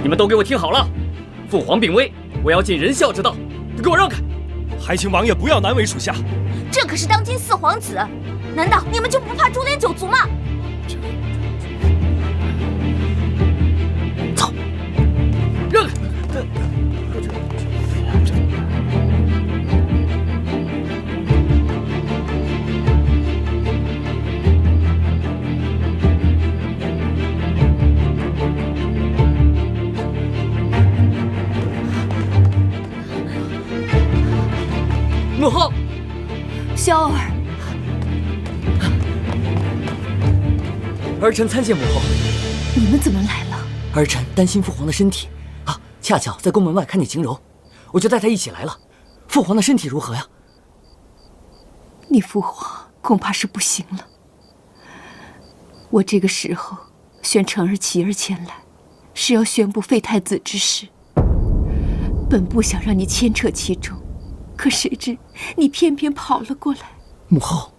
你们都给我听好了，父皇病危，我要尽仁孝之道，都给我让开！还请王爷不要难为属下。这可是当今四皇子，难道你们就不怕株连九族吗？走，让开！母后，萧儿，儿臣参见母后。你们怎么来了？儿臣担心父皇的身体啊，恰巧在宫门外看见晴柔，我就带她一起来了。父皇的身体如何呀？你父皇恐怕是不行了。我这个时候宣成儿、琪儿前来，是要宣布废太子之事。本不想让你牵扯其中，可谁知你偏偏跑了过来。母后，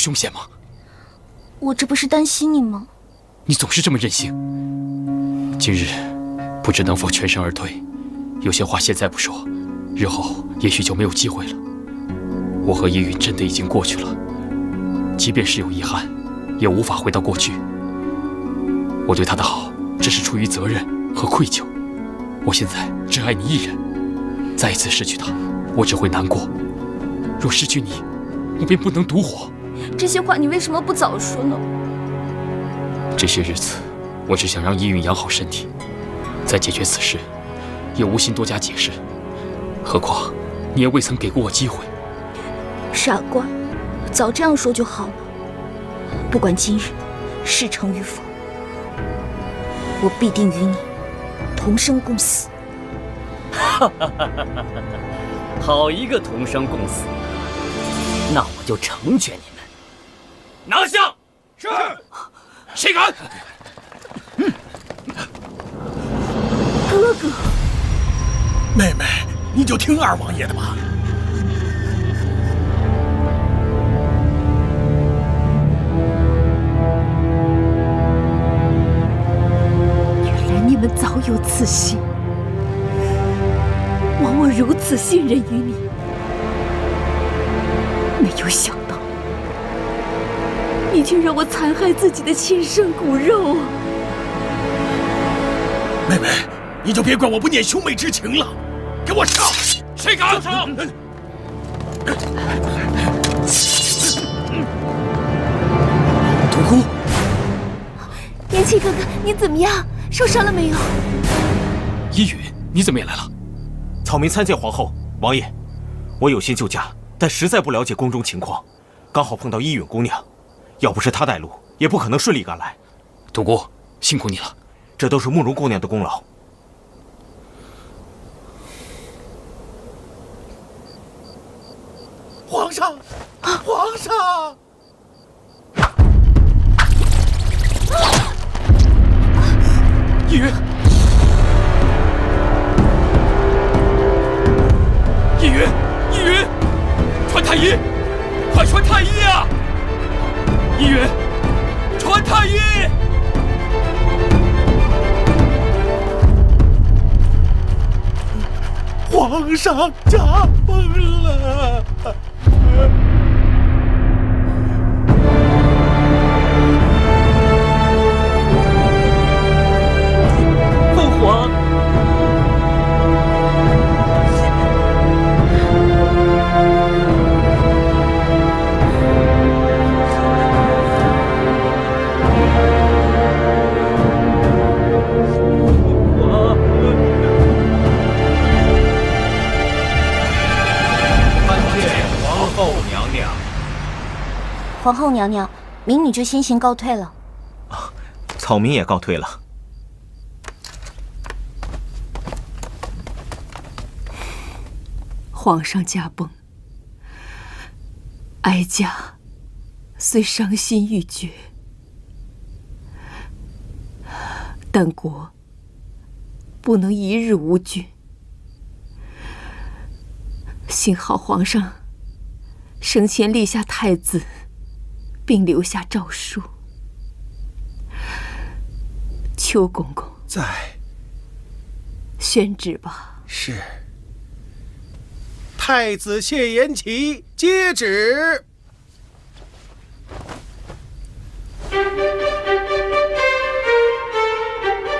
凶险吗？我这不是担心你吗？你总是这么任性。今日不知能否全身而退，有些话现在不说，日后也许就没有机会了。我和依云真的已经过去了，即便是有遗憾，也无法回到过去。我对他的好，只是出于责任和愧疚。我现在只爱你一人，再一次失去他，我只会难过。若失去你，我便不能独活。这些话你为什么不早说呢？这些日子，我只想让依云养好身体，再解决此事，也无心多加解释。何况你也未曾给过我机会。傻瓜，早这样说就好了。不管今日事成与否，我必定与你同生共死。好一个同生共死！那我就成全你们。拿下！是。谁敢？哥哥，妹妹，你就听二王爷的吧。原来你们早有此心。枉我如此信任于你，没有想到你却让我残害自己的亲生骨肉啊！妹妹，你就别怪我不念兄妹之情了，给我上！谁敢？住手！独孤，延庆哥哥，你怎么样？受伤了没有？依云，你怎么也来了？草民参见皇后。王爷，我有心救驾，但实在不了解宫中情况，刚好碰到依允姑娘，要不是她带路，也不可能顺利赶来。独孤，辛苦你了，这都是慕容姑娘的功劳。皇上，皇上！依云，依云，依云，传太医，快传太医啊！依云，传太医！皇上驾崩了！父皇。皇后娘娘，民女就先行告退了。草民也告退了。皇上驾崩，哀家虽伤心欲绝，但国不能一日无君。幸好皇上生前立下太子，并留下诏书。邱公公在。宣旨吧。是。太子谢延琪接旨。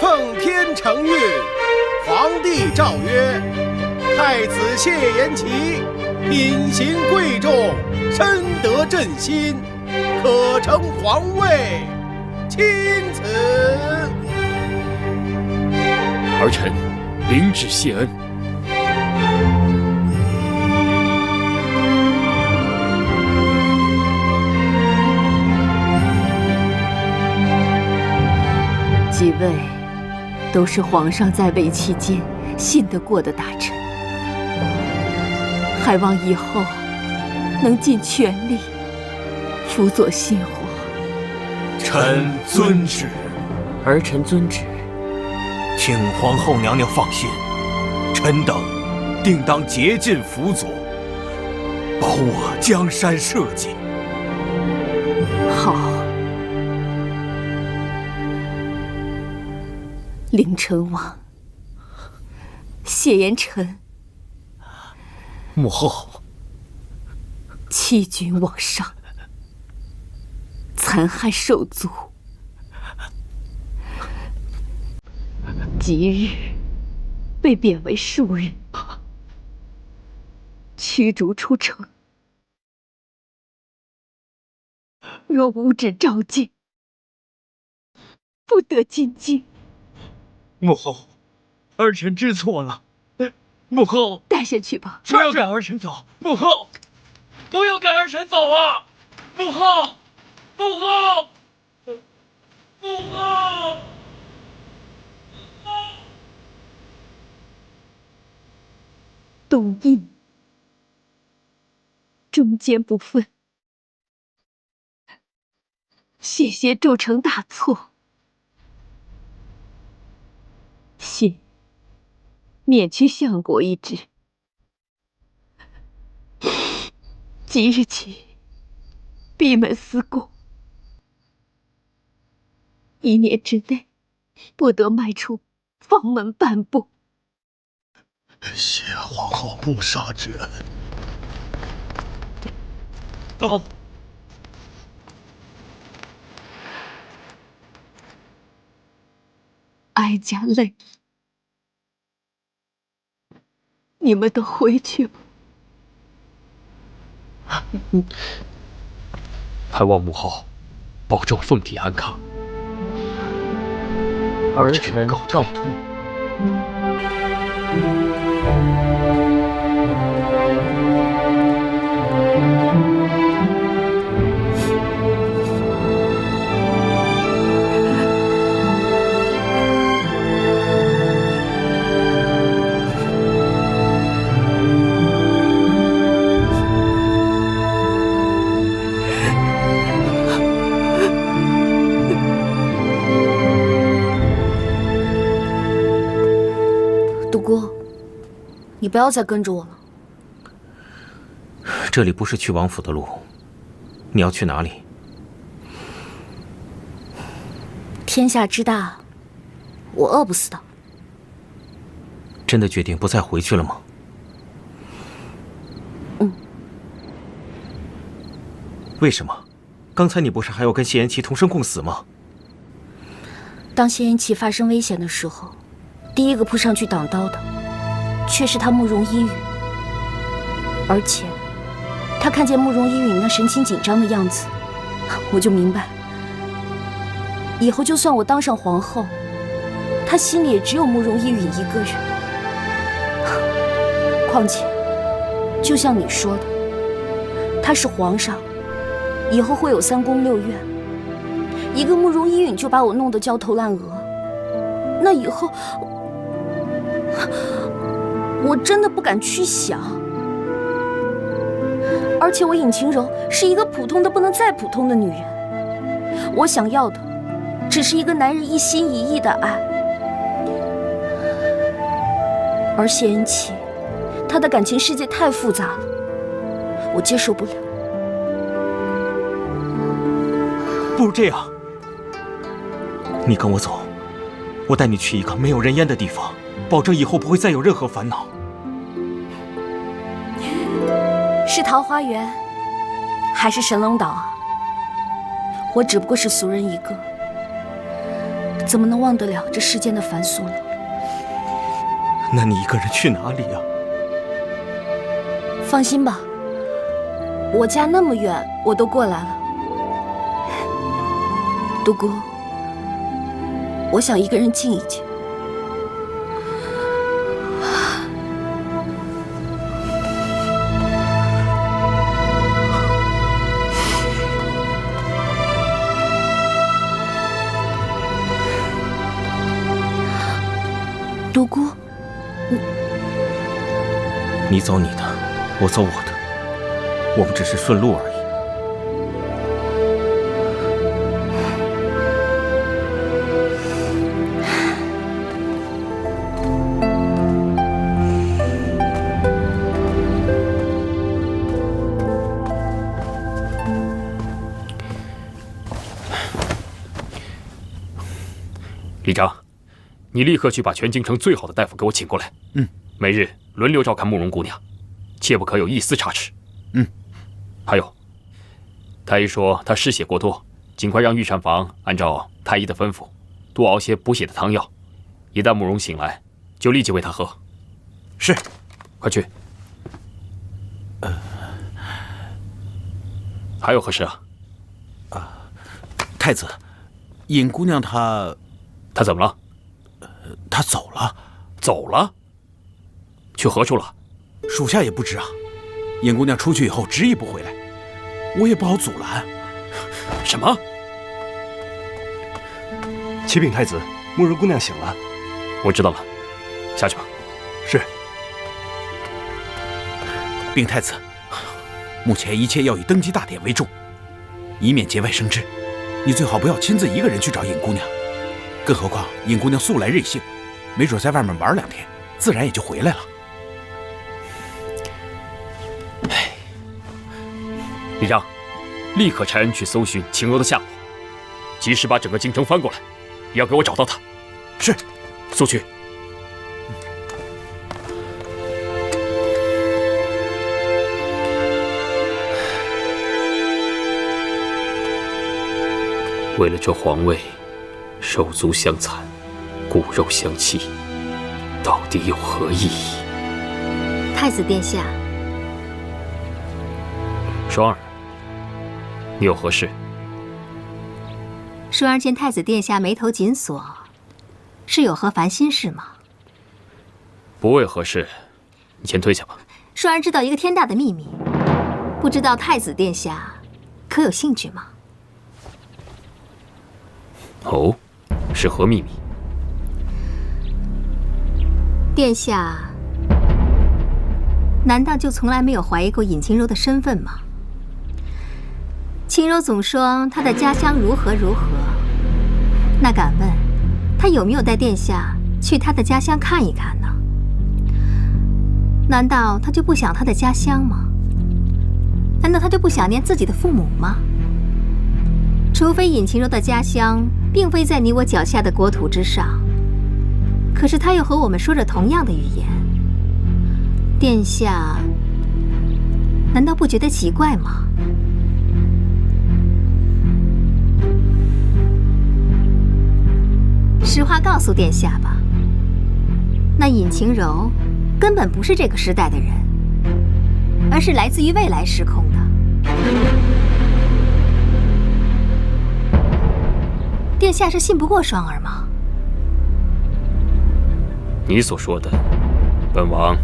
奉天承运，皇帝诏曰：太子谢延琪品行贵重，深得朕心，可承皇位，钦此。儿臣领旨谢恩。几位都是皇上在位期间信得过的大臣，还望以后能尽全力辅佐新皇。臣遵旨。儿臣遵旨。请皇后娘娘放心，臣等定当竭尽辅佐，保我江山社稷。好。凌晨王，谢延辰，母后，欺君罔上，残害兽族，即日被贬为庶人，驱逐出城。若无旨召见，不得进京。母后，儿臣知错了。母后，带下去吧。不要赶儿臣走，母后，不要赶儿臣走啊！母后，母后，母后。董印，忠奸不分，谢谢铸成大错，信免去相国一职。即日起，闭门思供，1年之内不得迈出房门半步。谢皇后不杀之恩。到。哀家累了，你们都回去吧。还望母后保重凤体安康。儿臣告退。你不要再跟着我了。这里不是去王府的路，你要去哪里？天下之大，我饿不死的。真的决定不再回去了吗？嗯。为什么？刚才你不是还要跟谢延琪同生共死吗？当谢延琪发生危险的时候，第一个扑上去挡刀的，却是他慕容依雨。而且，他看见慕容依雨那神情紧张的样子，我就明白，以后就算我当上皇后，他心里也只有慕容依雨一个人。况且，就像你说的，他是皇上，以后会有3宫6院，一个慕容依允就把我弄得焦头烂额，那以后我真的不敢去想。而且我尹晴柔是一个普通的不能再普通的女人，我想要的只是一个男人一心一意的爱。而谢延琪，他的感情世界太复杂了，我接受不了。不如这样，你跟我走，我带你去一个没有人烟的地方，保证以后不会再有任何烦恼。是桃花源，还是神龙岛啊？我只不过是俗人一个，怎么能忘得了这世间的凡俗呢？那你一个人去哪里啊？放心吧，我家那么远，我都过来了。独孤，我想一个人静一静。独孤，你走你的，我走我的，我们只是顺路而已。李章，你立刻去把全京城最好的大夫给我请过来。每日轮流照看慕容姑娘，切不可有一丝差池。还有，太医说她失血过多，尽快让御膳房按照太医的吩咐，多熬些补血的汤药。一旦慕容醒来，就立即喂她喝。是，快去。还有何事啊？太子，尹姑娘她怎么了？她走了。走了？去何处了？属下也不知啊。尹姑娘出去以后执意不回来，我也不好阻拦。什么？启禀太子，慕容姑娘醒了。我知道了，下去吧。是。禀太子，目前一切要以登基大典为重，以免节外生枝。你最好不要亲自一个人去找尹姑娘。更何况尹姑娘素来任性，没准在外面玩2天，自然也就回来了。李让，立刻差人去搜寻秦柔的下落，及时把整个京城翻过来，也要给我找到她。是，速去。为了这皇位，手足相残，骨肉相弃，到底有何意义？太子殿下，双儿，你有何事？双儿见太子殿下眉头紧锁，是有何烦心事吗？不为何事，你先退下吧。双儿知道一个天大的秘密，不知道太子殿下可有兴趣吗？哦，是何秘密？殿下难道就从来没有怀疑过尹晴柔的身份吗？晴柔总说她的家乡如何如何，那敢问她有没有带殿下去她的家乡看一看呢？难道她就不想她的家乡吗？难道她就不想念自己的父母吗？除非尹晴柔的家乡并非在你我脚下的国土之上，可是她又和我们说着同样的语言，殿下难道不觉得奇怪吗？实话告诉殿下吧，那尹晴柔根本不是这个时代的人，而是来自于未来时空的。殿下是信不过双儿吗？你所说的，本王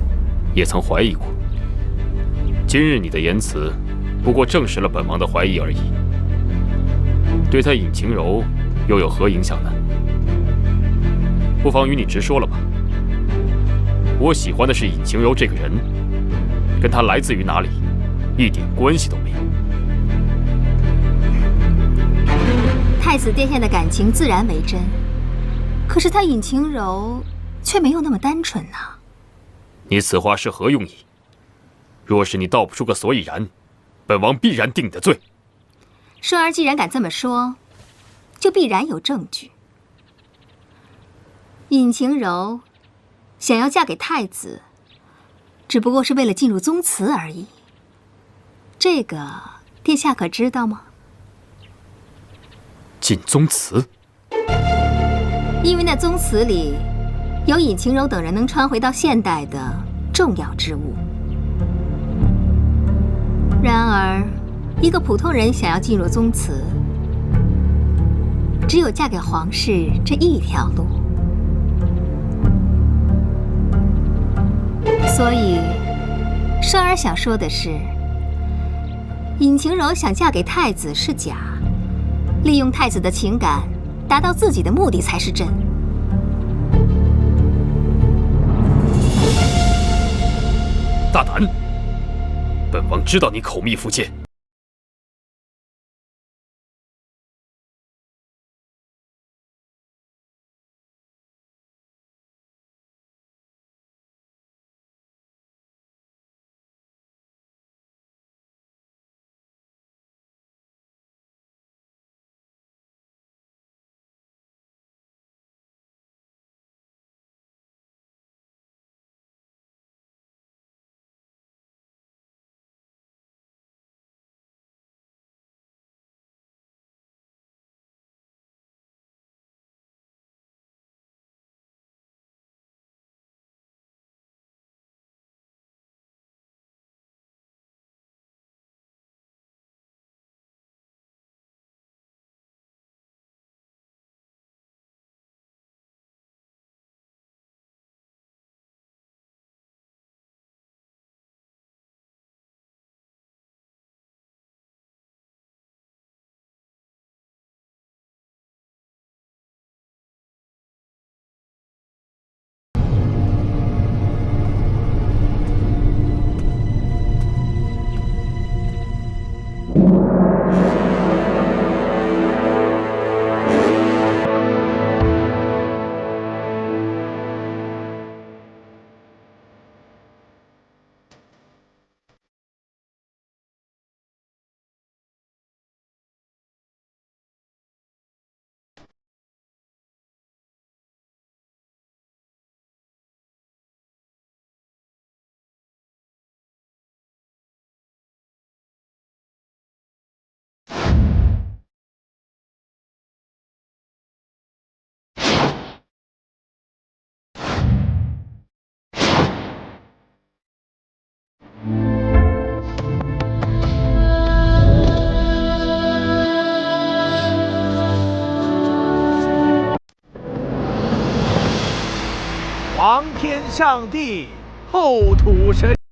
也曾怀疑过。今日你的言辞，不过证实了本王的怀疑而已。对他尹晴柔又有何影响呢？不妨与你直说了吧。我喜欢的是尹晴柔这个人，跟她来自于哪里一点关系都没有。太子殿下的感情自然为真，可是他尹晴柔却没有那么单纯呐。你此话是何用意？若是你道不出个所以然，本王必然定你的罪。双儿既然敢这么说，就必然有证据。尹晴柔想要嫁给太子，只不过是为了进入宗祠而已。这个殿下可知道吗？进宗祠？因为那宗祠里有尹晴柔等人能穿回到现代的重要之物。然而，一个普通人想要进入宗祠，只有嫁给皇室这一条路。所以，双儿想说的是，尹晴柔想嫁给太子是假，利用太子的情感达到自己的目的才是真。大胆！本王知道你口蜜腹剑，上帝，后土神。